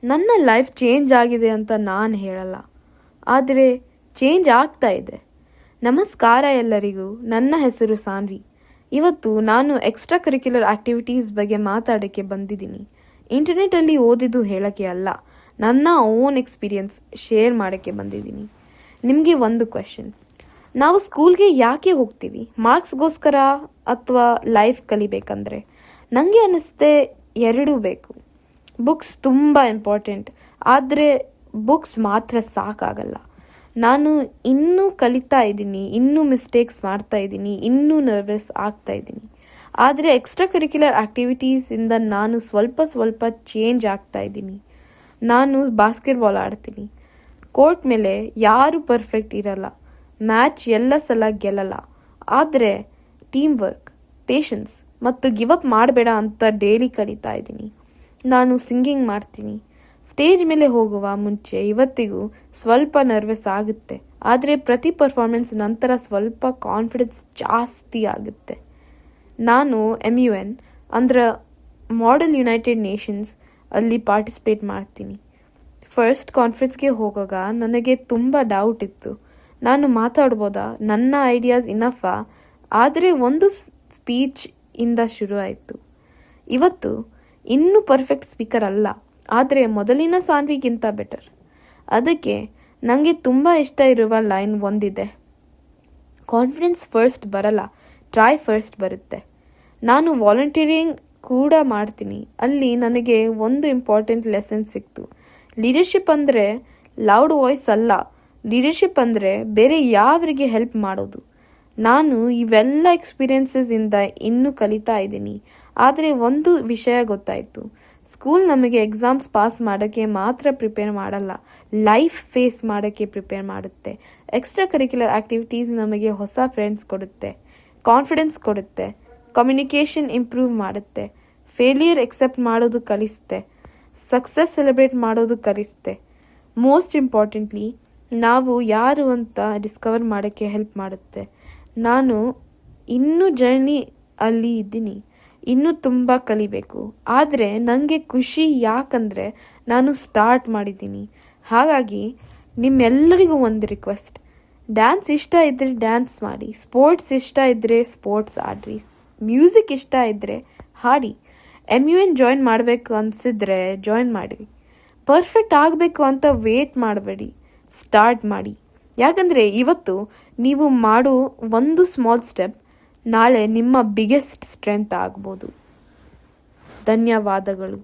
ನನ್ನ life change ಆಗಿದೆ ಅಂತ ನಾನು ಹೇಳಲ್ಲ, ಆದರೆ ಚೇಂಜ್ ಆಗ್ತಾ ಇದೆ. ನಮಸ್ಕಾರ ಎಲ್ಲರಿಗೂ, ನನ್ನ ಹೆಸರು ಸಾನ್ವಿ. ಇವತ್ತು ನಾನು ಎಕ್ಸ್ಟ್ರಾ ಕರಿಕ್ಯುಲರ್ ಆ್ಯಕ್ಟಿವಿಟೀಸ್ ಬಗ್ಗೆ ಮಾತಾಡೋಕ್ಕೆ ಬಂದಿದ್ದೀನಿ. ಇಂಟರ್ನೆಟ್ಟಲ್ಲಿ ಓದಿದ್ದು ಹೇಳೋಕ್ಕೆ ಅಲ್ಲ, ನನ್ನ ಓನ್ ಎಕ್ಸ್ಪೀರಿಯನ್ಸ್ ಶೇರ್ ಮಾಡೋಕ್ಕೆ ಬಂದಿದ್ದೀನಿ. ನಿಮಗೆ ಒಂದು ಕ್ವೆಶನ್, ನಾವು ಸ್ಕೂಲ್ಗೆ ಯಾಕೆ ಹೋಗ್ತೀವಿ? ಮಾರ್ಕ್ಸ್ಗೋಸ್ಕರ ಅಥವಾ ಲೈಫ್ ಕಲಿಬೇಕಂದ್ರೆ? ನನಗೆ ಅನ್ನಿಸ್ತೆ ಎರಡೂ ಬೇಕು. ಬುಕ್ಸ್ ತುಂಬ ಇಂಪಾರ್ಟೆಂಟ್, ಆದರೆ ಬುಕ್ಸ್ ಮಾತ್ರ ಸಾಕಾಗಲ್ಲ. ನಾನು ಇನ್ನೂ ಕಲಿತಾ ಇದ್ದೀನಿ, ಇನ್ನೂ ಮಿಸ್ಟೇಕ್ಸ್ ಮಾಡ್ತಾ ಇದ್ದೀನಿ, ಇನ್ನೂ ನರ್ವಸ್ ಆಗ್ತಾ ಇದ್ದೀನಿ. ಆದರೆ ಎಕ್ಸ್ಟ್ರಾ ಕರಿಕ್ಯುಲರ್ ಆ್ಯಕ್ಟಿವಿಟೀಸಿಂದ ನಾನು ಸ್ವಲ್ಪ ಚೇಂಜ್ ಆಗ್ತಾ ಇದ್ದೀನಿ. ನಾನು ಬಾಸ್ಕೆಟ್ಬಾಲ್ ಆಡ್ತೀನಿ. ಕೋರ್ಟ್ ಮೇಲೆ ಯಾರೂ ಪರ್ಫೆಕ್ಟ್ ಇರಲ್ಲ, ಮ್ಯಾಚ್ ಎಲ್ಲ ಸಲ ಗೆಲ್ಲಲ್ಲ. ಆದರೆ ಟೀಮ್ ವರ್ಕ್, ಪೇಷನ್ಸ್ ಮತ್ತು ಗಿವ್ ಅಪ್ ಮಾಡಬೇಡ ಅಂತ ಡೈಲಿ ಕಲಿತಾ ಇದ್ದೀನಿ. ನಾನು ಸಿಂಗಿಂಗ್ ಮಾಡ್ತೀನಿ. ಸ್ಟೇಜ್ ಮೇಲೆ ಹೋಗುವ ಮುಂಚೆ ಇವತ್ತಿಗೂ ಸ್ವಲ್ಪ ನರ್ವಸ್ ಆಗುತ್ತೆ, ಆದರೆ ಪ್ರತಿ ಪರ್ಫಾರ್ಮೆನ್ಸ್ ನಂತರ ಸ್ವಲ್ಪ ಕಾನ್ಫಿಡೆನ್ಸ್ ಜಾಸ್ತಿ ಆಗುತ್ತೆ. ನಾನು MUN ಅಂದ್ರೆ ಮಾಡೆಲ್ ಯುನೈಟೆಡ್ ನೇಷನ್ಸ್ ಅಲ್ಲಿ ಪಾರ್ಟಿಸಿಪೇಟ್ ಮಾಡ್ತೀನಿ. ಫಸ್ಟ್ ಕಾನ್ಫರೆನ್ಸ್ಗೆ ಹೋಗುವಾಗ ನನಗೆ ತುಂಬ ಡೌಟ್ ಇತ್ತು. ನಾನು ಮಾತಾಡ್ಬೋದಾ, ನನ್ನ ಐಡಿಯಾಸ್ ಇನಫಾ? ಆದರೆ ಒಂದು ಸ್ಪೀಚ್ ಇಂದ ಶುರು ಆಯಿತು. ಇವತ್ತು ಇನ್ನೂ ಪರ್ಫೆಕ್ಟ್ ಸ್ಪೀಕರ್ ಅಲ್ಲ, ಆದರೆ ಮೊದಲಿನ ಸಾನ್ವಿಗಿಂತ ಬೆಟರ್. ಅದಕ್ಕೆ ನನಗೆ ತುಂಬ ಇಷ್ಟ ಇರುವ ಲೈನ್ ಒಂದಿದೆ, ಕಾನ್ಫಿಡೆನ್ಸ್ ಫಸ್ಟ್ ಬರಲ್ಲ, ಟ್ರೈ ಫಸ್ಟ್ ಬರುತ್ತೆ. ನಾನು ವಾಲಂಟಿಯರಿಂಗ್ ಕೂಡ ಮಾಡ್ತೀನಿ. ಅಲ್ಲಿ ನನಗೆ ಒಂದು ಇಂಪಾರ್ಟೆಂಟ್ ಲೆಸನ್ ಸಿಕ್ತು. ಲೀಡರ್ಶಿಪ್ ಅಂದರೆ ಲೌಡ್ ವಾಯ್ಸ್ ಅಲ್ಲ, ಲೀಡರ್ಶಿಪ್ ಅಂದರೆ ಬೇರೆ ಯಾವರಿಗೆ ಹೆಲ್ಪ್ ಮಾಡೋದು. ನಾನು ಇವೆಲ್ಲ ಎಕ್ಸ್ಪೀರಿಯನ್ಸಸ್ಸಿಂದ ಇನ್ನೂ ಕಲಿತಾ ಇದ್ದೀನಿ. ಆದರೆ ಒಂದು ವಿಷಯ ಗೊತ್ತಾಯಿತು, ಸ್ಕೂಲ್ ನಮಗೆ ಎಕ್ಸಾಮ್ಸ್ ಪಾಸ್ ಮಾಡೋಕ್ಕೆ ಮಾತ್ರ ಪ್ರಿಪೇರ್ ಮಾಡಲ್ಲ, ಲೈಫ್ ಫೇಸ್ ಮಾಡೋಕ್ಕೆ ಪ್ರಿಪೇರ್ ಮಾಡುತ್ತೆ. ಎಕ್ಸ್ಟ್ರಾ ಕರಿಕ್ಯುಲರ್ ಆ್ಯಕ್ಟಿವಿಟೀಸ್ ನಮಗೆ ಹೊಸ ಫ್ರೆಂಡ್ಸ್ ಕೊಡುತ್ತೆ, ಕಾನ್ಫಿಡೆನ್ಸ್ ಕೊಡುತ್ತೆ, ಕಮ್ಯುನಿಕೇಷನ್ ಇಂಪ್ರೂವ್ ಮಾಡುತ್ತೆ, ಫೇಲಿಯರ್ ಎಕ್ಸೆಪ್ಟ್ ಮಾಡೋದು ಕಲಿಸುತ್ತೆ, ಸಕ್ಸಸ್ ಸೆಲೆಬ್ರೇಟ್ ಮಾಡೋದು ಕಲಿಸುತ್ತೆ. ಮೋಸ್ಟ್ ಇಂಪಾರ್ಟೆಂಟ್ಲಿ ನಾವು ಯಾರು ಅಂತ ಡಿಸ್ಕವರ್ ಮಾಡೋಕ್ಕೆ ಹೆಲ್ಪ್ ಮಾಡುತ್ತೆ. ನಾನು ಇನ್ನೂ ಜರ್ನಿ ಅಲ್ಲಿ ಇದ್ದೀನಿ, ಇನ್ನೂ ತುಂಬ ಕಲಿಬೇಕು. ಆದರೆ ನನಗೆ ಖುಷಿ ಯಾಕಂದರೆ ನಾನು ಸ್ಟಾರ್ಟ್ ಮಾಡಿದ್ದೀನಿ. ಹಾಗಾಗಿ ನಿಮ್ಮೆಲ್ಲರಿಗೂ ಒಂದು ರಿಕ್ವೆಸ್ಟ್, ಡ್ಯಾನ್ಸ್ ಇಷ್ಟ ಇದ್ದರೆ ಡ್ಯಾನ್ಸ್ ಮಾಡಿ, ಸ್ಪೋರ್ಟ್ಸ್ ಇಷ್ಟ ಇದ್ದರೆ ಸ್ಪೋರ್ಟ್ಸ್ ಆಡ್ರಿ, ಮ್ಯೂಸಿಕ್ ಇಷ್ಟ ಇದ್ದರೆ ಹಾಡಿ, MUN ಜಾಯಿನ್ ಮಾಡಬೇಕು ಅನಿಸಿದ್ರೆ ಜಾಯಿನ್ ಮಾಡಿ. ಪರ್ಫೆಕ್ಟ್ ಆಗಬೇಕು ಅಂತ ವೇಟ್ ಮಾಡಬೇಡಿ, ಸ್ಟಾರ್ಟ್ ಮಾಡಿ. ಯಾಕಂದರೆ ಇವತ್ತು ನೀವು ಮಾಡೋ ಒಂದು ಸ್ಮಾಲ್ ಸ್ಟೆಪ್ ನಾಳೆ ನಿಮ್ಮ ಬಿಗ್ಗೆಸ್ಟ್ ಸ್ಟ್ರೆಂತ್ ಆಗ್ಬೋದು. ಧನ್ಯವಾದಗಳು.